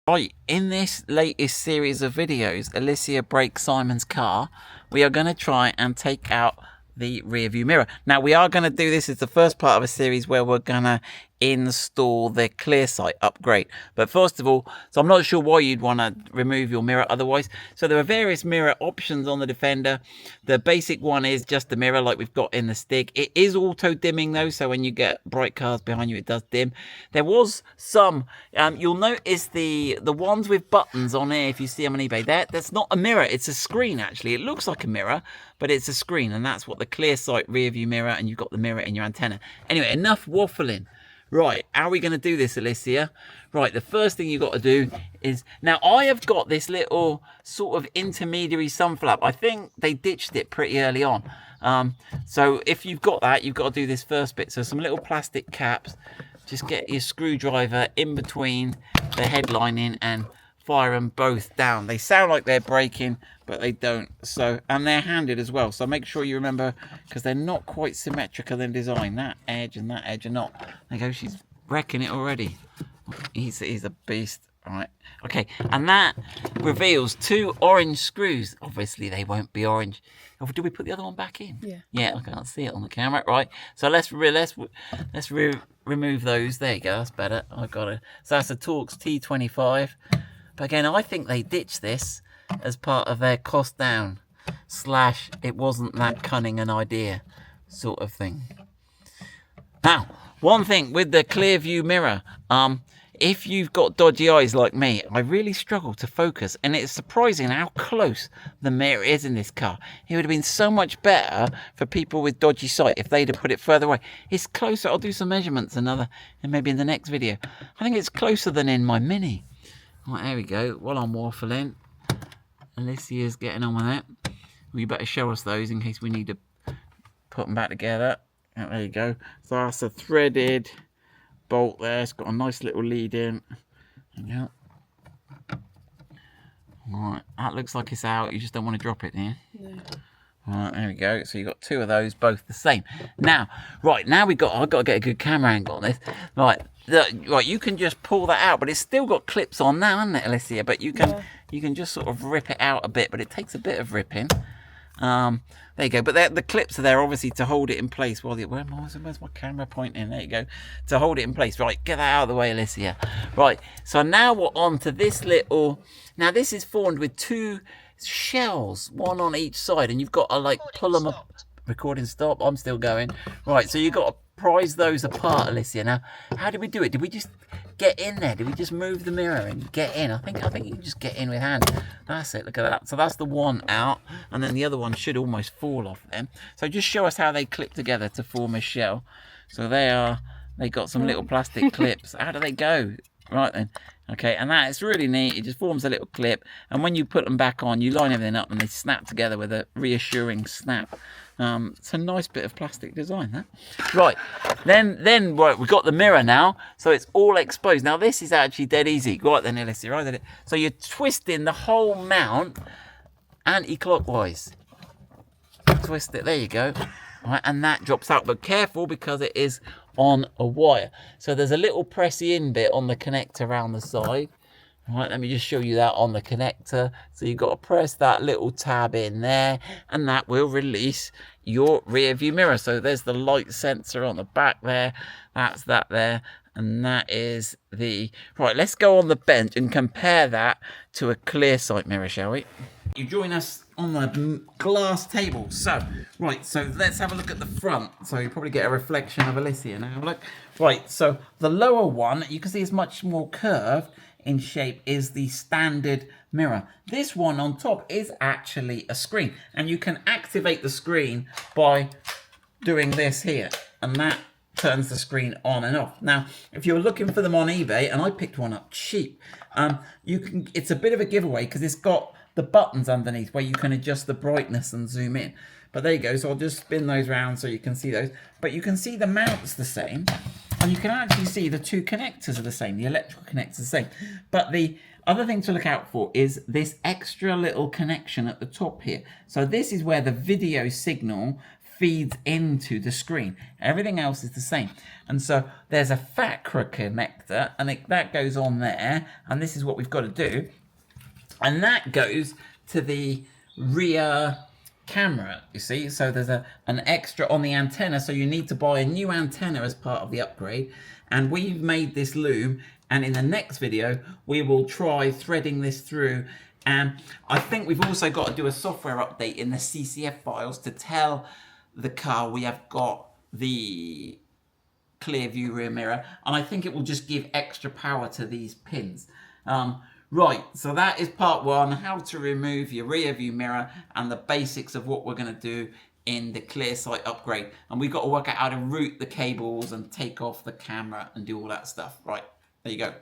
Right, in this latest series of videos, Alicia breaks Simon's car. We are going to try and take out the rear view mirror. Now, we are going to do this as the first part of a series where we're going to install the Clearsight upgrade. But first of all, so I'm not sure why you'd want to remove your mirror otherwise. So there are various mirror options on the Defender. The basic one is just the mirror like we've got in the Stig. It is auto dimming though, so when you get bright cars behind you, it does dim. There was some, you'll notice the ones with buttons on here, if you see them on eBay, that's not a mirror, it's a screen actually. It looks like a mirror, but it's a screen, and that's what the Clearsight rear view mirror, and you've got the mirror in your antenna. Anyway, enough waffling. Right, how are we going to do this, Alicia? Right, the first thing you've got to do is... Now, I have got this little sort of intermediary sun flap. I think they ditched it pretty early on. So if you've got that, you've got to do this first bit. So some little plastic caps. Just get your screwdriver in between the headlining and fire them both down. They sound like they're breaking, but they don't. So, and they're handed as well, so make sure you remember, because they're not quite symmetrical in design. That edge and that edge are not. There you go, she's wrecking it already. He's a beast. All right, okay, and that reveals two orange screws. Obviously they won't be orange. Oh, did we put the other one back in? Yeah, I can't see it on the camera. Right, so let's remove those. There you go, that's better. I got it. So that's a Torx T25. But again, I think they ditched this as part of their cost down / it wasn't that cunning an idea sort of thing. Now, one thing with the clear view mirror, if you've got dodgy eyes like me, I really struggle to focus, and it's surprising how close the mirror is in this car. It would have been so much better for people with dodgy sight if they'd have put it further away. It's closer. I'll do some measurements and maybe in the next video. I think it's closer than in my Mini. Right, there we go. While I'm waffling, Alicia's getting on with it. Well, you better show us those in case we need to put them back together. Oh, there you go. So that's a threaded bolt there. It's got a nice little lead in. There you go. Right, that looks like it's out. You just don't want to drop it, do you? No. Right, there we go. So you've got two of those, both the same. Now, right, now I've got to get a good camera angle on this. Right, you can just pull that out, but it's still got clips on now, hasn't it, Alicia? But you can just sort of rip it out a bit, but it takes a bit of ripping. There you go. But the clips are there obviously to hold it in place. Where's my camera pointing? There you go. To hold it in place. Right, get that out of the way, Alicia. Right, so now we're on to this little... Now this is formed with two shells, one on each side, and you've got to like pull them up. Recording stop. I'm still going. Right, so you've got to prise those apart, Alicia. Now, how did we do it? Did we just get in there? Did we just move the mirror and get in? I think you can just get in with hand. That's it. Look at that. So that's the one out, and then the other one should almost fall off then. So just show us how they clip together to form a shell. So they got some little plastic clips. How do they go? Right then. Okay, and that is really neat. It just forms a little clip, and when you put them back on, you line everything up and they snap together with a reassuring snap. It's a nice bit of plastic design, huh? Right, then right, we've got the mirror now, so it's all exposed. Now this is actually dead easy. Right then, Alicia, right then. So you're twisting the whole mount anti-clockwise. Twist it, there you go. Right, and that drops out, but careful because it is on a wire. So there's a little pressy in bit on the connector around the side. Right, let me just show you that on the connector. So you've got to press that little tab in there, and that will release your rear view mirror. So there's the light sensor on the back there. That's that there. And that is the... Right, let's go on the bench and compare that to a Clearsight mirror, shall we? You join us on the glass table. So, right, so let's have a look at the front. So you probably get a reflection of Alicia now. Look. Right, so the lower one, you can see is much more curved in shape, is the standard mirror. This one on top is actually a screen, and you can activate the screen by doing this here, and that turns the screen on and off. Now, if you're looking for them on eBay, and I picked one up cheap, it's a bit of a giveaway because it's got the buttons underneath where you can adjust the brightness and zoom in. But there you go. So I'll just spin those around so you can see those. But you can see the mount's the same, and you can actually see the two connectors are the same. The electrical connectors are the same. But the other thing to look out for is this extra little connection at the top here. So this is where the video signal feeds into the screen. Everything else is the same. And so there's a FACRA connector, and that goes on there, and this is what we've got to do. And that goes to the rear camera, you see. So there's an extra on the antenna, so you need to buy a new antenna as part of the upgrade. And we've made this loom, and in the next video we will try threading this through. And I think we've also got to do a software update in the CCF files to tell the car we have got the clear view rear mirror, and I think it will just give extra power to these pins. Right, so that is part one, how to remove your rear view mirror and the basics of what we're going to do in the Clearsight upgrade. And we've got to work out how to route the cables and take off the camera and do all that stuff. Right, there you go.